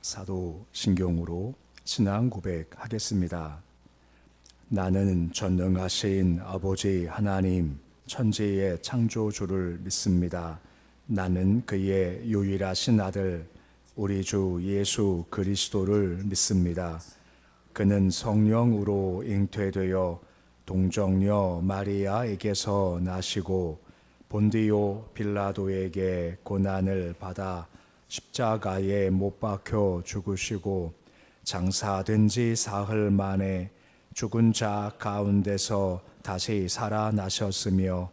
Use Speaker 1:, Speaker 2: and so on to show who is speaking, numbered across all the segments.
Speaker 1: 사도 신경으로 신앙 고백하겠습니다. 나는 전능하신 아버지 하나님 천지의 창조주를 믿습니다. 나는 그의 유일하신 아들 우리 주 예수 그리스도를 믿습니다. 그는 성령으로 잉태되어 동정녀 마리아에게서 나시고 본디오 빌라도에게 고난을 받아 십자가에 못 박혀 죽으시고 장사된 지 사흘 만에 죽은 자 가운데서 다시 살아나셨으며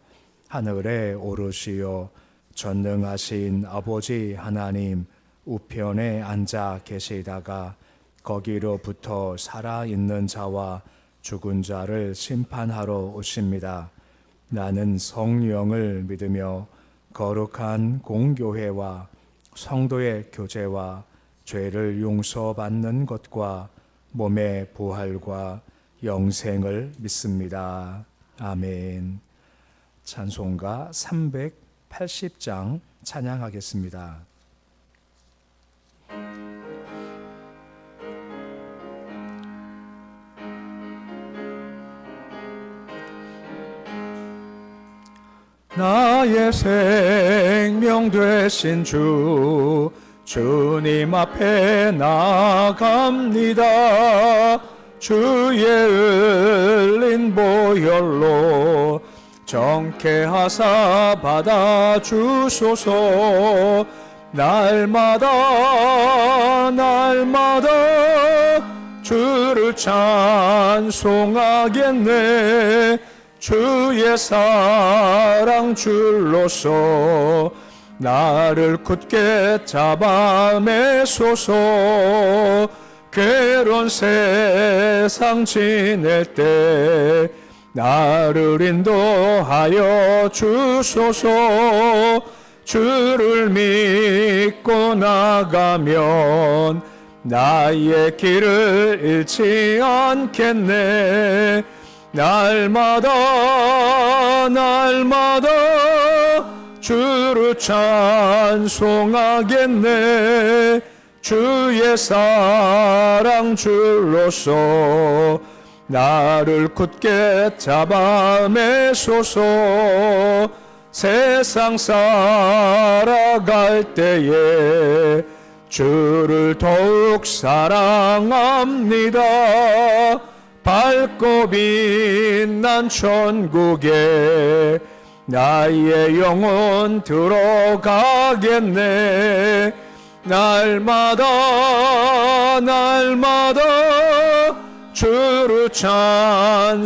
Speaker 1: 하늘에 오르시어 전능하신 아버지 하나님 우편에 앉아 계시다가 거기로부터 살아있는 자와 죽은 자를 심판하러 오십니다. 나는 성령을 믿으며 거룩한 공교회와 성도의 교제와 죄를 용서받는 것과 몸의 부활과 영생을 믿습니다. 아멘. 찬송가 380장 찬양하겠습니다. 나의 생명 되신 주 주님 앞에 나아갑니다. 주의 흘린 보혈로 정케하사 받아주소서. 날마다 주를 찬송하겠네. 주의 사랑 줄로서 나를 굳게 잡아 매소서. 괴로운 세상 지낼 때 나를 인도하여 주소서. 주를 믿고 나가면 나의 길을 잃지 않겠네. 날마다 주를 찬송하겠네. 주의 사랑 줄로서 나를 굳게 잡아 매소서. 세상 살아갈 때에 주를 더욱 사랑합니다. 밝고 빛난 천국에 나의 영혼 들어가겠네. 날마다 주를 찬송하겠네.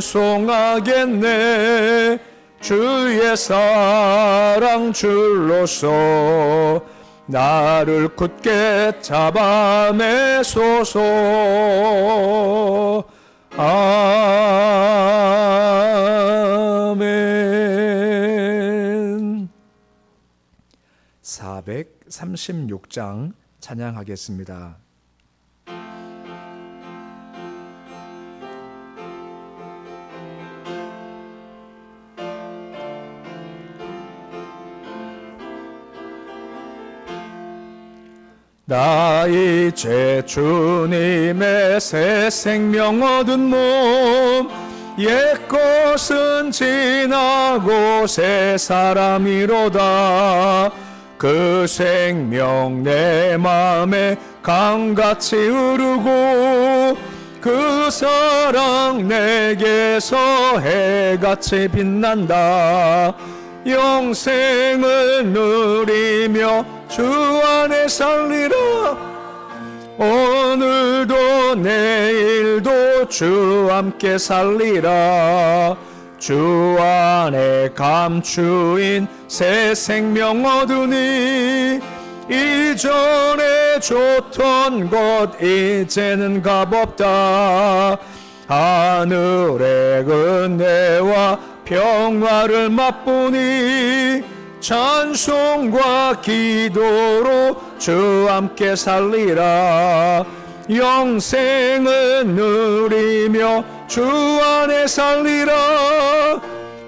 Speaker 1: 주의 사랑 줄로서 나를 굳게 잡아 매소서. 아멘. 436장 찬양하겠습니다. 나 이제 주님의 새 생명 얻은 몸, 옛것은 지나고 새 사람이로다. 그 생명 내 맘에 강같이 흐르고 그 사랑 내게서 해같이 빛난다. 영생을 누리며 주 안에 살리라. 오늘도 내일도 주 함께 살리라. 주 안에 감추인 새 생명 얻으니 이전에 좋던 것 이제는 값없다. 하늘의 은혜와 평화를 맛보니 찬송과 기도로 주 함께 살리라. 영생을 누리며 주 안에 살리라.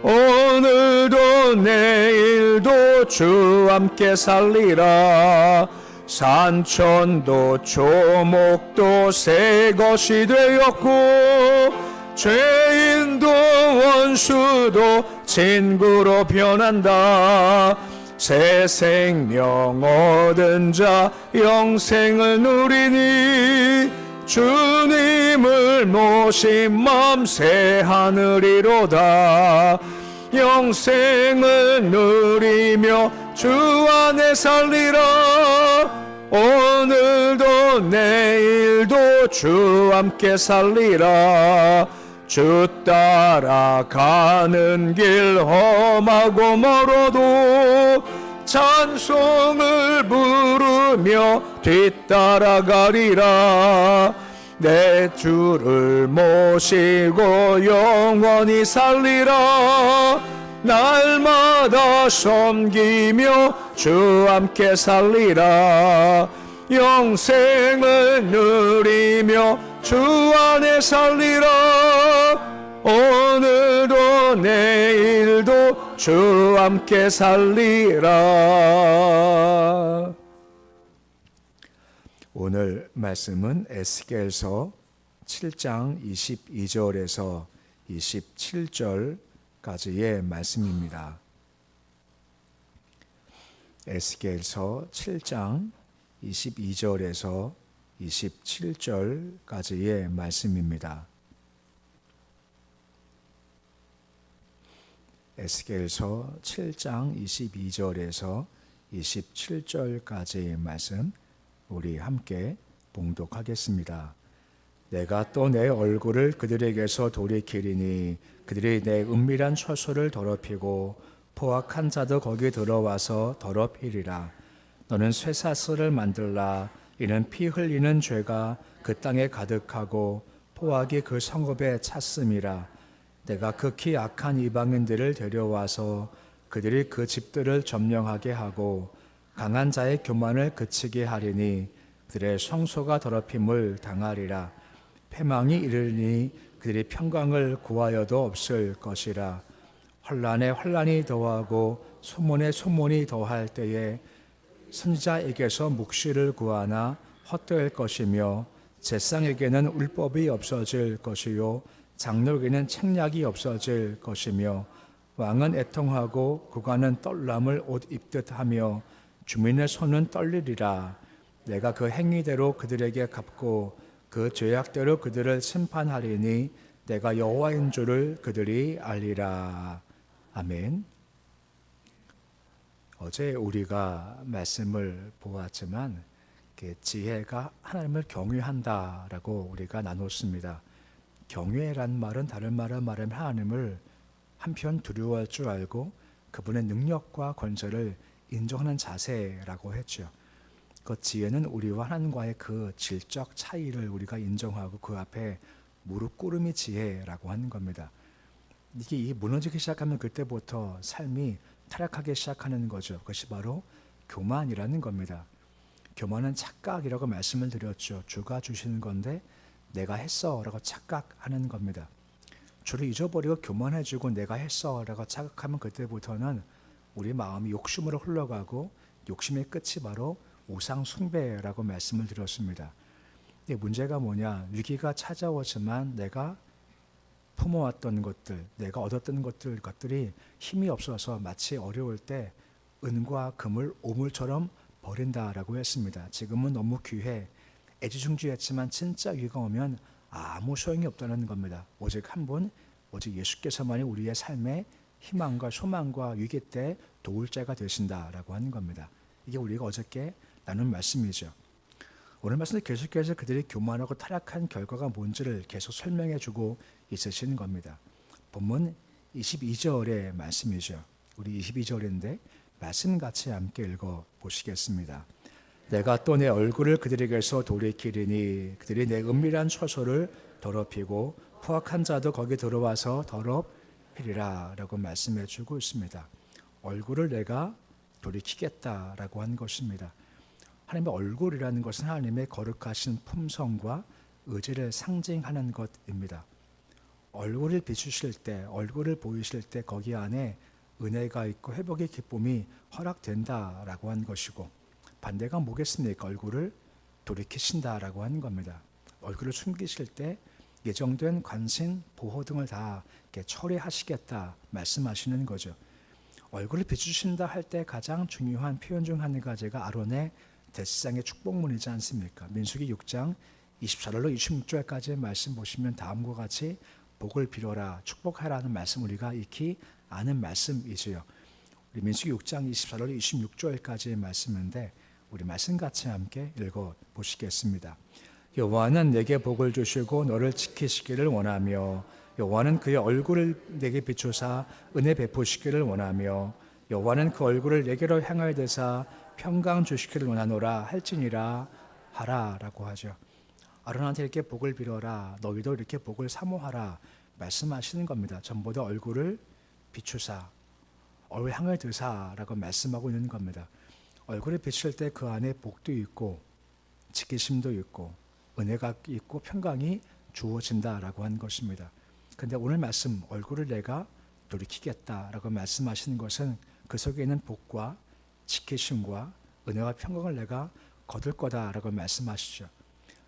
Speaker 1: 오늘도 내일도 주 함께 살리라. 산천도 조목도 새 것이 되었고 죄인도 원수도 친구로 변한다. 새 생명 얻은 자 영생을 누리니 주님을 모신 맘 새 하늘이로다. 영생을 누리며 주 안에 살리라. 오늘도 내일도 주 함께 살리라. 주 따라가는 길 험하고 멀어도 찬송을 부르며 뒤따라가리라. 내 주를 모시고 영원히 살리라. 날마다 섬기며 주 함께 살리라. 영생을 누리며 주 안에 살리라. 오늘도 내일도 주 함께 살리라. 오늘 말씀은 에스겔서 7장 22절에서 27절까지의 말씀입니다. 에스겔서 7장 22절에서 27절까지의 말씀입니다. 에스겔서 7장 22절에서 27절까지의 말씀 우리 함께 봉독하겠습니다. 내가 또 내 얼굴을 그들에게서 돌이키리니 그들이 내 은밀한 처소를 더럽히고 포악한 자도 거기 들어와서 더럽히리라. 너는 쇠사슬을 만들라. 이는 피 흘리는 죄가 그 땅에 가득하고 포악이 그 성읍에 찼음이라. 내가 극히 악한 이방인들을 데려와서 그들이 그 집들을 점령하게 하고 강한 자의 교만을 그치게 하리니 그들의 성소가 더럽힘을 당하리라. 패망이 이르니 그들이 평강을 구하여도 없을 것이라. 환난에 환난이 더하고 소문에 소문이 더할 때에 선지자에게서 묵시를 구하나 헛될 것이며 제상에게는 율법이 없어질 것이요 장로에게는 책략이 없어질 것이며 왕은 애통하고 국왕은 떨람을 옷 입듯 하며 주민의 손은 떨리리라. 내가 그 행위대로 그들에게 갚고 그 죄악대로 그들을 심판하리니 내가 여호와인 줄을 그들이 알리라. 아멘. 어제 우리가 말씀을 보았지만 지혜가 하나님을 경외한다라고 우리가 나눴습니다. 경외란 말은 다른 말로 말하면 하나님을 한편 두려워할 줄 알고 그분의 능력과 권세를 인정하는 자세라고 했죠. 그 지혜는 우리와 하나님과의 그 질적 차이를 우리가 인정하고 그 앞에 무릎 꿇음이 지혜라고 하는 겁니다. 이게 무너지기 시작하면 그때부터 삶이 타락하기 시작하는 거죠. 그것이 바로 교만이라는 겁니다. 교만은 착각이라고 말씀을 드렸죠. 주가 주시는 건데 내가 했어 라고 착각하는 겁니다. 주를 잊어버리고 교만해지고 내가 했어 라고 착각하면 그때부터는 우리 마음이 욕심으로 흘러가고 욕심의 끝이 바로 우상 숭배라고 말씀을 드렸습니다. 근데 문제가 뭐냐? 위기가 찾아오지만 내가 품어왔던 것들, 내가 얻었던 것들이 힘이 없어서 마치 어려울 때 은과 금을 오물처럼 버린다라고 했습니다. 지금은 너무 귀해, 애지중지했지만 진짜 위기가 오면 아무 소용이 없다는 겁니다. 오직 한 분, 오직 예수께서만이 우리의 삶의 희망과 소망과 위기 때 도울 자가 되신다라고 하는 겁니다. 이게 우리가 어저께 나눈 말씀이죠. 오늘 말씀은 계속해서 그들이 교만하고 타락한 결과가 뭔지를 계속 설명해 주고 있으시는 겁니다. 본문 22절의 말씀이죠. 우리 22절인데 말씀 같이 함께 읽어 보시겠습니다. 내가 또 내 얼굴을 그들에게서 돌이키리니 그들이 내 은밀한 처소를 더럽히고 포악한 자도 거기 들어와서 더럽히리라 라고 말씀해 주고 있습니다. 얼굴을 내가 돌이키겠다라고 한 것입니다. 하나님의 얼굴이라는 것은 하나님의 거룩하신 품성과 의지를 상징하는 것입니다. 얼굴을 비추실 때, 얼굴을 보이실 때 거기 안에 은혜가 있고 회복의 기쁨이 허락된다라고 한 것이고 반대가 뭐겠습니까? 얼굴을 돌이키신다라고 하는 겁니다. 얼굴을 숨기실 때 예정된 관심, 보호 등을 다 이렇게 처리하시겠다 말씀하시는 거죠. 얼굴을 비추신다 할 때 가장 중요한 표현 중 한 가지가 아론의 대제사장의 축복문이지 않습니까? 민수기 6장 24절로 26절까지 말씀 보시면 다음과 같이 복을 빌어라, 축복하라는 말씀 우리가 익히 아는 말씀이지요. 우리 민수기 6장 24절로 26절까지의 말씀인데 우리 말씀 같이 함께 읽어 보시겠습니다. 여호와는 내게 복을 주시고 너를 지키시기를 원하며 여호와는 그의 얼굴을 내게 비추사 은혜 베푸시기를 원하며 여호와는 그 얼굴을 내게로 향하여 대사 평강 주시기를 원하노라 할지니라 하라라고 하죠. 아론한테 이렇게 복을 빌어라, 너희도 이렇게 복을 사모하라 말씀하시는 겁니다. 전부 다 얼굴을 비추사, 얼굴 향을 드사라고 말씀하고 있는 겁니다. 얼굴을 비출 때 그 안에 복도 있고 지키심도 있고 은혜가 있고 평강이 주어진다라고 한 것입니다. 근데 오늘 말씀 얼굴을 내가 돌이키겠다라고 말씀하시는 것은 그 속에 있는 복과 지키심과 은혜와 평강을 내가 거둘 거다라고 말씀하시죠.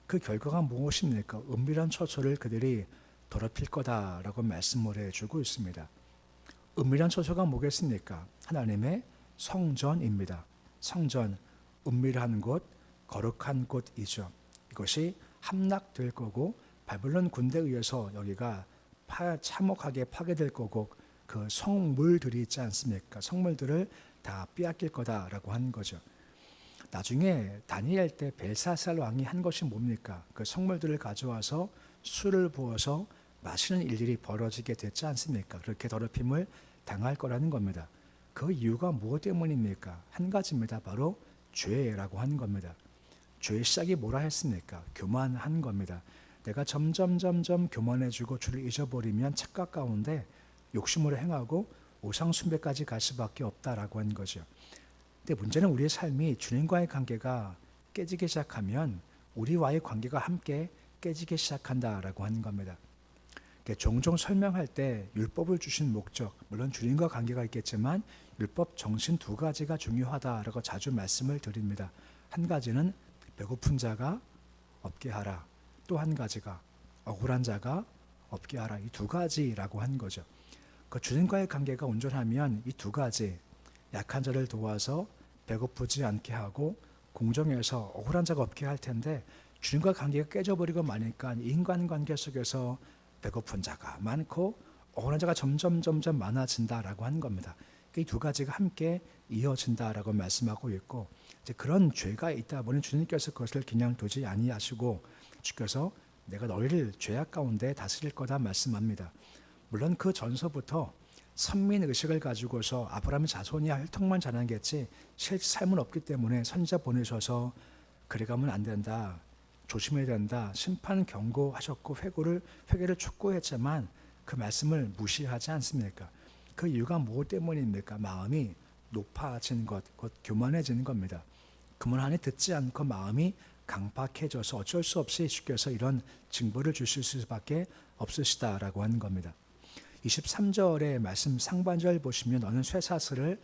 Speaker 1: 그 결과가 무엇입니까? 은밀한 처소를 그들이 더럽힐 거다라고 말씀을 해주고 있습니다. 은밀한 처소가 뭐겠습니까? 하나님의 성전입니다. 성전, 은밀한 곳, 거룩한 곳이죠. 이것이 함락될 거고 바벨론 군대에 의해서 여기가 참혹하게 파괴될 거고 그 성물들이 있지 않습니까? 성물들을 다 빼앗길 거다라고 하는 거죠. 나중에 다니엘 때 벨사살 왕이 한 것이 뭡니까? 그 성물들을 가져와서 술을 부어서 마시는 일들이 벌어지게 됐지 않습니까? 그렇게 더럽힘을 당할 거라는 겁니다. 그 이유가 무엇 때문입니까? 한 가지입니다. 바로 죄라고 하는 겁니다. 죄의 시작이 뭐라 했습니까? 교만한 겁니다. 내가 점점 교만해지고 주를 잊어버리면 착각 가운데 욕심으로 행하고 우상 숭배까지 갈 수밖에 없다라고 하는 거죠. 근데 문제는 우리의 삶이 주님과의 관계가 깨지기 시작하면 우리와의 관계가 함께 깨지기 시작한다라고 하는 겁니다. 종종 설명할 때 율법을 주신 목적, 물론 주님과 관계가 있겠지만 율법 정신 두 가지가 중요하다라고 자주 말씀을 드립니다. 한 가지는 배고픈 자가 없게 하라. 또 한 가지가 억울한 자가 없게 하라. 이 두 가지라고 한 거죠. 그 주님과의 관계가 온전하면 이 두 가지, 약한 자를 도와서 배고프지 않게 하고 공정해서 억울한 자가 없게 할 텐데 주님과 관계가 깨져버리고 마니까 인간관계 속에서 배고픈 자가 많고 억울한 자가 점점 많아진다라고 하는 겁니다. 이 두 가지가 함께 이어진다라고 말씀하고 있고 이제 그런 죄가 있다 보니 주님께서 그것을 그냥 두지 아니하시고 주께서 내가 너희를 죄악 가운데 다스릴 거다 말씀합니다. 물론 그 전서부터 선민 의식을 가지고서 아브라함의 자손이야 혈통만 자랑겠지 실제 삶은 없기 때문에 선지자 보내셔서 그래 가면 안 된다, 조심해야 된다, 심판 경고하셨고 회개를 촉구했지만 그 말씀을 무시하지 않습니까? 그 이유가 무엇 때문입니까? 마음이 높아진 것, 곧 교만해지는 겁니다. 그만하니 듣지 않고 마음이 강팍해져서 어쩔 수 없이 주께서 이런 징벌을 주실 수밖에 없으시다라고 하는 겁니다. 23절의 말씀 상반절 보시면 너는 쇠사슬을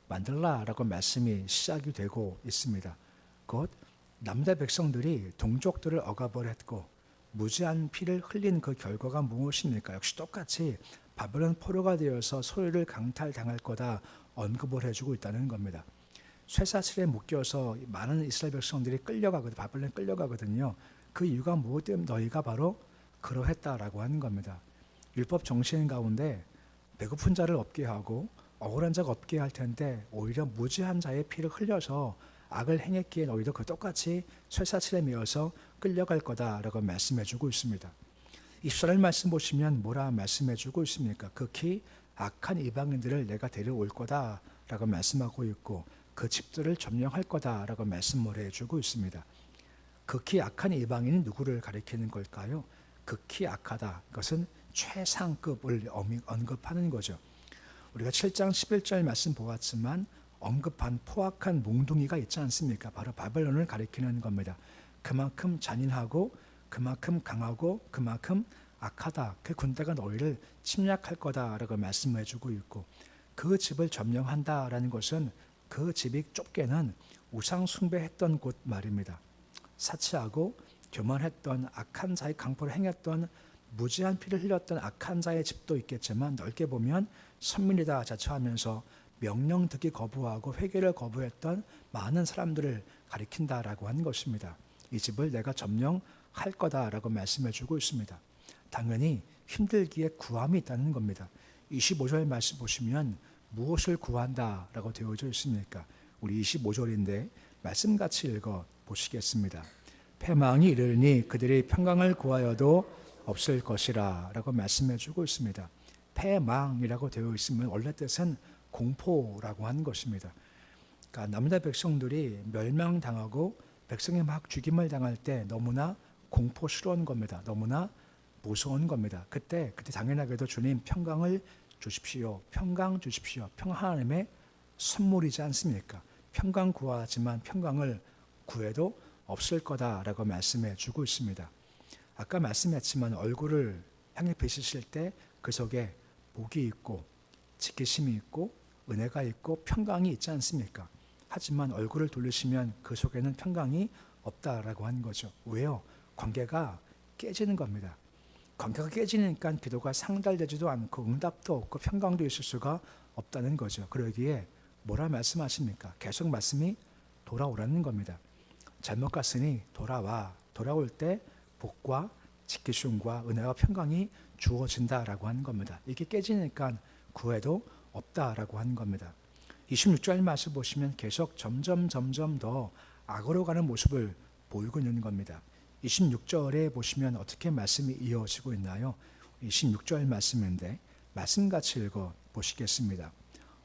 Speaker 1: 만들라라고 말씀이 시작이 되고 있습니다. 곧 남대 백성들이 동족들을 억압을했고 무지한 피를 흘린 그 결과가 무엇입니까? 역시 똑같이 바벨론 포로가 되어서 소유를 강탈당할 거다 언급을 해주고 있다는 겁니다. 쇠사슬에 묶여서 많은 이스라엘 백성들이 바벨론에 끌려가거든요. 그 이유가 무엇 때문에 너희가 바로 그러했다라고 하는 겁니다. 율법 정신 가운데 배고픈 자를 없게 하고 억울한 자가 없게 할 텐데 오히려 무지한 자의 피를 흘려서 악을 행했기에 너희도 그 똑같이 쇠사슬에 매어서 끌려갈 거다라고 말씀해주고 있습니다. 24절 말씀 보시면 뭐라 말씀해주고 있습니까? 극히 악한 이방인들을 내가 데려올 거다라고 말씀하고 있고 그 집들을 점령할 거다라고 말씀을 해주고 있습니다. 극히 악한 이방인이 누구를 가리키는 걸까요? 극히 악하다. 이것은 최상급을 언급하는 거죠. 우리가 7장 11절 말씀 보았지만 언급한 포악한 몽둥이가 있지 않습니까? 바로 바벨론을 가리키는 겁니다. 그만큼 잔인하고 그만큼 강하고 그만큼 악하다. 그 군대가 너희를 침략할 거다라고 말씀해 주고 있고 그 집을 점령한다라는 것은 그 집이 좁게는 우상 숭배했던 곳 말입니다. 사치하고 교만했던 악한 자의 강포를 행했던 무지한 피를 흘렸던 악한 자의 집도 있겠지만 넓게 보면 선민이다 자처하면서 명령 듣기 거부하고 회개를 거부했던 많은 사람들을 가리킨다라고 하는 것입니다. 이 집을 내가 점령할 거다라고 말씀해 주고 있습니다. 당연히 힘들기에 구함이 있다는 겁니다. 25절 말씀 보시면 무엇을 구한다라고 되어져 있습니까? 우리 25절인데 말씀같이 읽어 보시겠습니다. 패망이 이르니 그들이 평강을 구하여도 없을 것이라 라고 말씀해 주고 있습니다. 패망이라고 되어 있으면 원래 뜻은 공포라고 하는 것입니다. 그러니까 남유다 백성들이 멸망당하고 백성이 막 죽임을 당할 때 너무나 공포스러운 겁니다. 너무나 무서운 겁니다. 그때 당연하게도 주님 평강을 주십시오. 평강 주십시오. 평강 하나님의 선물이지 않습니까? 평강 구하지만 평강을 구해도 없을 거다라고 말씀해 주고 있습니다. 아까 말씀했지만 얼굴을 향해 비추실 때 그 속에 복이 있고 지키심이 있고 은혜가 있고 평강이 있지 않습니까? 하지만 얼굴을 돌리시면 그 속에는 평강이 없다라고 하는 거죠. 왜요? 관계가 깨지는 겁니다. 관계가 깨지니까 기도가 상달되지도 않고 응답도 없고 평강도 있을 수가 없다는 거죠. 그러기에 뭐라 말씀하십니까? 계속 말씀이 돌아오라는 겁니다. 잘못 갔으니 돌아와. 돌아올 때 복과 지키심과 은혜와 평강이 주어진다라고 하는 겁니다. 이게 깨지니까 구해도 없다라고 하는 겁니다. 26절 말씀 보시면 계속 점점 더 악으로 가는 모습을 보이고 있는 겁니다. 26절에 보시면 어떻게 말씀이 이어지고 있나요? 26절 말씀인데 말씀같이 읽어 보시겠습니다.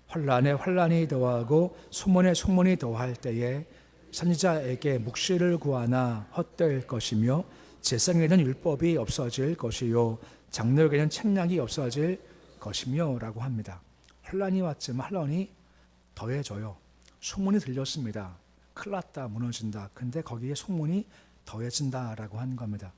Speaker 1: 환난에 환난이 더하고 소문에 소문이 더할 때에 선지자에게 묵시를 구하나 헛될 것이며 제사장에게는 율법이 없어질 것이요 장로에게는 책략이 없어질 것이며 라고 합니다. 환난이 왔지만 환난이 더해져요. 소문이 들렸습니다. 큰일 났다, 무너진다. 근데 거기에 소문이 더해진다라고 하는 겁니다.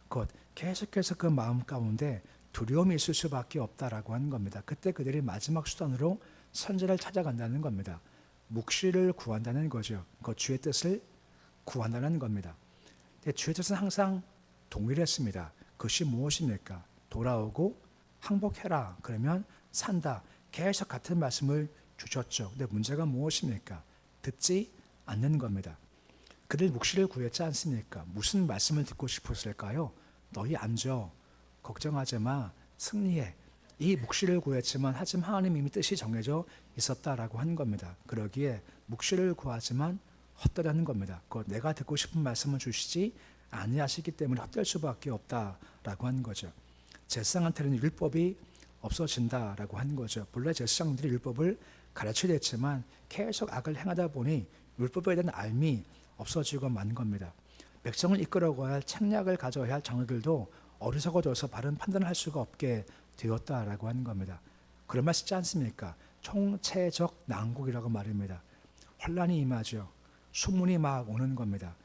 Speaker 1: 곧 계속해서 그 마음 가운데 두려움이 있을 수밖에 없다라고 하는 겁니다. 그때 그들이 마지막 수단으로 선지자를 찾아간다는 겁니다. 묵시를 구한다는 거죠. 그 주의 뜻을 구한다는 겁니다. 근데 주의 뜻은 항상 동일했습니다. 그것이 무엇입니까? 돌아오고 항복해라. 그러면 산다. 계속 같은 말씀을 주셨죠. 근데 문제가 무엇입니까? 듣지 않는 겁니다. 그들 묵시를 구했지 않습니까? 무슨 말씀을 듣고 싶었을까요? 너희 앉아. 걱정하지 마. 승리해. 이 묵시를 구했지만 하지만 하나님 이미 뜻이 정해져 있었다라고 하는 겁니다. 그러기에 묵시를 구하지만 헛되다는 겁니다. 그 내가 듣고 싶은 말씀을 주시지 아니하시기 때문에 헛될 수밖에 없다라고 하는 거죠. 제사장한테는 율법이 없어진다라고 하는 거죠. 본래 제사장들이 율법을 가르쳐야 됐지만 계속 악을 행하다 보니 율법에 대한 알미 없어지고 만 겁니다. 백성을 이끌어가야 할 책략을 가져야 할 장로들도 어리석어져서 바른 판단을 할 수가 없게 되었다라고 하는 겁니다. 그런 말 쓰지 않습니까? 총체적 난국이라고 말입니다. 혼란이 임하죠. 소문이 막 오는 겁니다.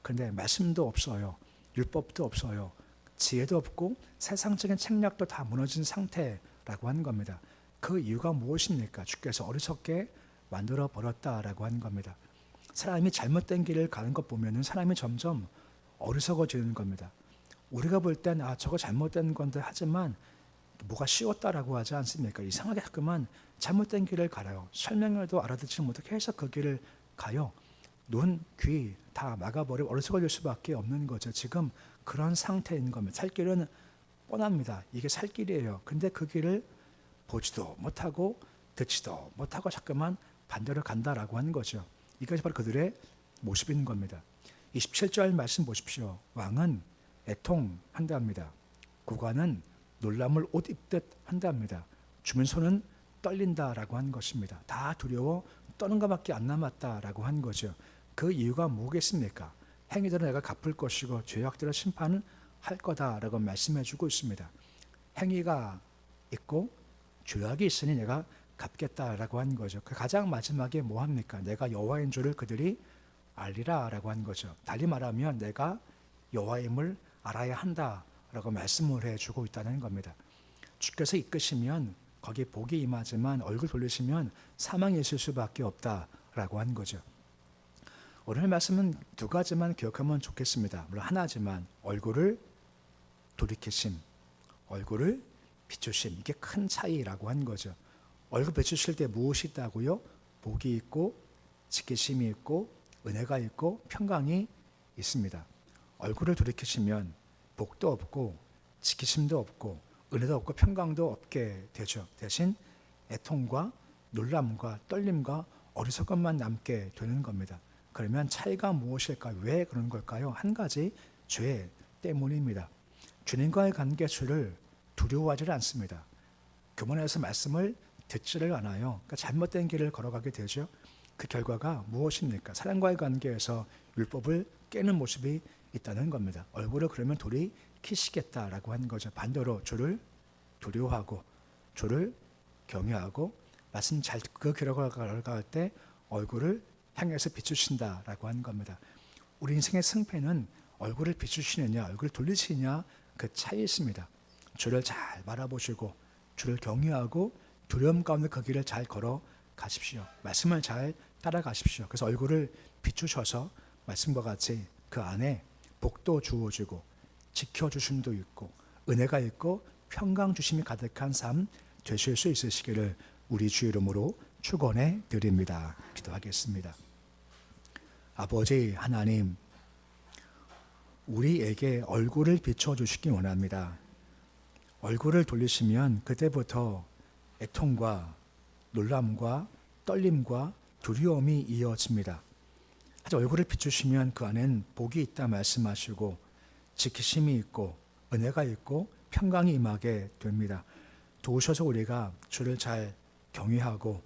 Speaker 1: 그런데 말씀도 없어요. 율법도 없어요. 지혜도 없고 세상적인 책략도 다 무너진 상태라고 하는 겁니다. 그 이유가 무엇입니까? 주께서 어리석게 만들어 버렸다라고 하는 겁니다. 사람이 잘못된 길을 가는 것 보면은 사람이 점점 어리석어지는 겁니다. 우리가 볼 땐 저거 잘못된 건데 하지만 뭐가 쉬웠다라고 하지 않습니까? 이상하게 자꾸만 잘못된 길을 가요. 설명해도 알아듣지 못하게 해서 그 길을 가요. 눈, 귀 다 막아버리고 어리석어질 수밖에 없는 거죠. 지금 그런 상태인 겁니다. 살 길은 뻔합니다. 이게 살 길이에요. 근데 그 길을 보지도 못하고 듣지도 못하고 자꾸만 반대로 간다라고 하는 거죠. 이것이 바로 그들의 모습인 겁니다. 27절 말씀 보십시오. 왕은 애통한답니다. 국왕은 놀람을 옷 입듯 한답니다. 주민 손은 떨린다라고 하는 것입니다. 다 두려워 떠는 것밖에 안 남았다라고 하는 거죠. 그 이유가 뭐겠습니까? 행위대로 내가 갚을 것이고 죄악대로 심판을 할 거다라고 말씀해 주고 있습니다. 행위가 있고 죄악이 있으니 내가 갚겠다라고 하는 거죠. 그 가장 마지막에 뭐 합니까? 내가 여호와인 줄을 그들이 알리라라고 하는 거죠. 달리 말하면 내가 여호와임을 알아야 한다라고 말씀을 해주고 있다는 겁니다. 주께서 이끄시면 거기에 복이 임하지만 얼굴 돌리시면 사망이 있을 수밖에 없다라고 하는 거죠. 오늘 말씀은 두 가지만 기억하면 좋겠습니다. 물론 하나지만 얼굴을 돌이키심, 얼굴을 비추심, 이게 큰 차이라고 한 거죠. 얼굴 비추실 때 무엇이 있다고요? 복이 있고 지키심이 있고 은혜가 있고 평강이 있습니다. 얼굴을 돌이키시면 복도 없고 지키심도 없고 은혜도 없고 평강도 없게 되죠. 대신 애통과 놀람과 떨림과 어리석음만 남게 되는 겁니다. 그러면 차이가 무엇일까요? 왜 그런 걸까요? 한 가지, 죄 때문입니다. 주님과의 관계수를 두려워하지 않습니다. 교문에서 말씀을 듣지를 않아요. 그러니까 잘못된 길을 걸어가게 되죠. 그 결과가 무엇입니까? 사랑과의 관계에서 율법을 깨는 모습이 있다는 겁니다. 얼굴을 그러면 돌이키시겠다라고 하는 거죠. 반대로 주를 두려워하고 주를 경외하고 말씀 잘 그 길을 걸어갈 때 얼굴을 향해서 비추신다라고 하는 겁니다. 우리 인생의 승패는 얼굴을 비추시느냐 얼굴을 돌리시느냐 그 차이 있습니다. 주를 잘 바라보시고 주를 경외하고 두려움 가운데 그 길을 잘 걸어 가십시오. 말씀을 잘 따라가십시오. 그래서 얼굴을 비추셔서 말씀과 같이 그 안에 복도 주어지고 지켜주심도 있고 은혜가 있고 평강 주심이 가득한 삶 되실 수 있으시기를 우리 주 이름으로 축원해 드립니다. 기도하겠습니다. 아버지 하나님, 우리에게 얼굴을 비춰주시기 원합니다. 얼굴을 돌리시면 그때부터 애통과 놀람과 떨림과 두려움이 이어집니다. 하지만 얼굴을 비추시면 그 안엔 복이 있다 말씀하시고 지키심이 있고 은혜가 있고 평강이 임하게 됩니다. 도우셔서 우리가 주를 잘 경외하고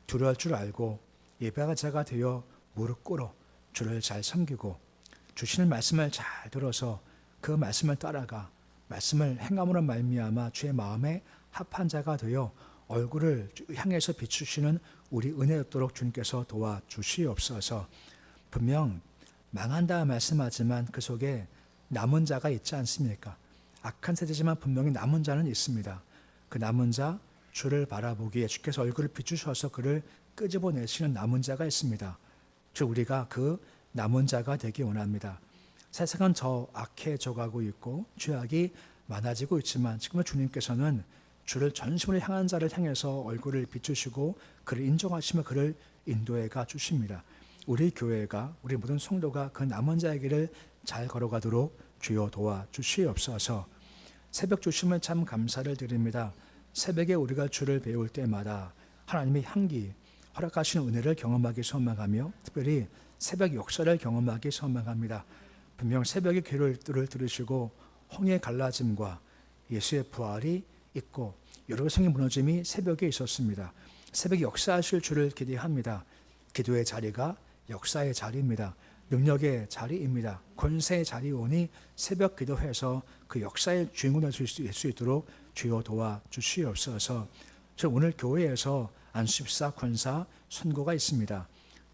Speaker 1: 두려워할 줄 알고 예배가 자가 되어 무릎 꿇어 주를 잘 섬기고 주시는 말씀을 잘 들어서 그 말씀을 따라가 말씀을 행함으로 말미암아 주의 마음에 합한 자가 되어 얼굴을 향해서 비추시는 우리 은혜였도록 주님께서 도와주시옵소서. 분명 망한다 말씀하지만 그 속에 남은 자가 있지 않습니까? 악한 세대지만 분명히 남은 자는 있습니다. 그 남은 자 주를 바라보기에 주께서 얼굴을 비추셔서 그를 끄집어내시는 남은 자가 있습니다. 즉 우리가 그 남은 자가 되기 원합니다. 세상은 더 악해져 가고 있고 죄악이 많아지고 있지만 지금은 주님께서는 주를 전심으로 향한 자를 향해서 얼굴을 비추시고 그를 인정하시며 그를 인도해 가 주십니다. 우리 교회가 우리 모든 성도가 그 남은 자의 길을 잘 걸어가도록 주여 도와주시옵소서. 새벽 주심을 참 감사를 드립니다. 새벽에 우리가 주를 배울 때마다 하나님의 향기 허락하시는 은혜를 경험하기 소망하며 특별히 새벽 역사를 경험하기 소망합니다. 분명 새벽의 귀를 들으시고 홍해의 갈라짐과 예수의 부활이 있고 여러 성의 무너짐이 새벽에 있었습니다. 새벽에 역사하실 주를 기대합니다. 기도의 자리가 역사의 자리입니다. 능력의 자리입니다. 권세의 자리오니 새벽 기도해서 그 역사의 주인공이 될 수 있도록 주여 도와주시옵소서. 저 오늘 교회에서 안수집사, 권사, 선고가 있습니다.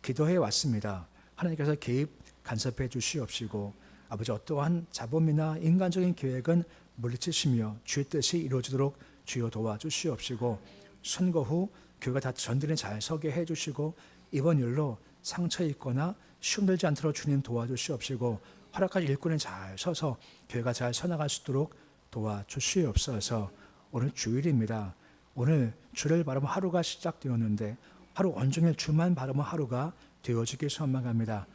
Speaker 1: 기도해 왔습니다. 하나님께서 개입 간섭해 주시옵시고 아버지 어떠한 자본이나 인간적인 계획은 물리치시며 주의 뜻이 이루어지도록 주여 도와주시옵시고 선거 후 교회가 다 전들에 잘 서게 해주시고 이번 일로 상처 있거나 시험들지 않도록 주님 도와주시옵시고 허락하신 일꾼에 잘 서서 교회가 잘 서나갈 수 있도록 도와주시옵소서. 오늘 주일입니다. 오늘 주를 바라보는 하루가 시작되었는데 하루 온종일 주만 바라보는 하루가 되어지길 소망합니다.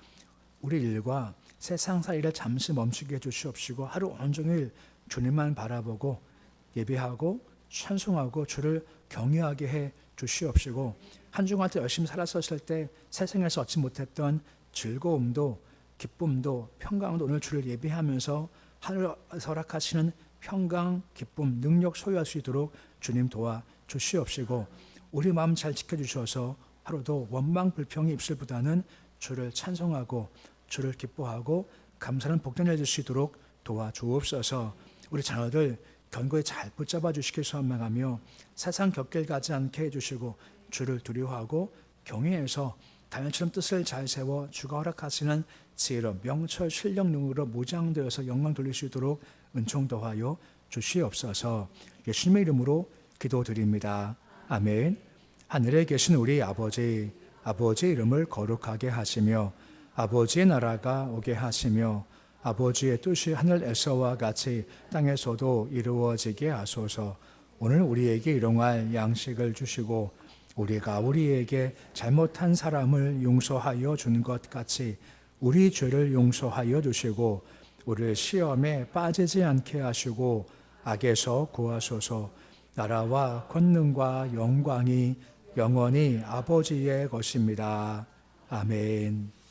Speaker 1: 우리 일과 세상 사이를 잠시 멈추게 해주시옵시고 하루 온종일 주님만 바라보고 예배하고 찬송하고 주를 경외하게 해 주시옵시고 한 주간 열심히 살았었을 때 세상에서 얻지 못했던 즐거움도 기쁨도 평강도 오늘 주를 예배하면서 하늘 허락하시는 평강, 기쁨, 능력 소유할 수 있도록 주님 도와주시옵시고 우리 마음 잘 지켜주셔서 하루도 원망 불평이 입술보다는 주를 찬송하고 주를 기뻐하고 감사하는 복된 일 줄 수 있도록 도와주옵소서. 우리 자녀들 견고히 잘 붙잡아 주시길 소망하며 세상 곁길 가지 않게 해주시고 주를 두려워하고 경외해서 다윗처럼 뜻을 잘 세워 주가 허락하시는 지혜로 명철 실력 능으로 무장되어서 영광 돌릴 수 있도록 은총 더하여 주시옵소서. 예수님의 이름으로 기도드립니다. 아멘. 하늘에 계신 우리 아버지, 아버지의 이름을 거룩하게 하시며 아버지의 나라가 오게 하시며 아버지의 뜻이 하늘에서와 같이 땅에서도 이루어지게 하소서. 오늘 우리에게 일용할 양식을 주시고 우리가 우리에게 잘못한 사람을 용서하여 준 것 같이 우리 죄를 용서하여 주시고 우리를 시험에 빠지지 않게 하시고 악에서 구하소서. 나라와 권능과 영광이 영원히 아버지의 것입니다. 아멘.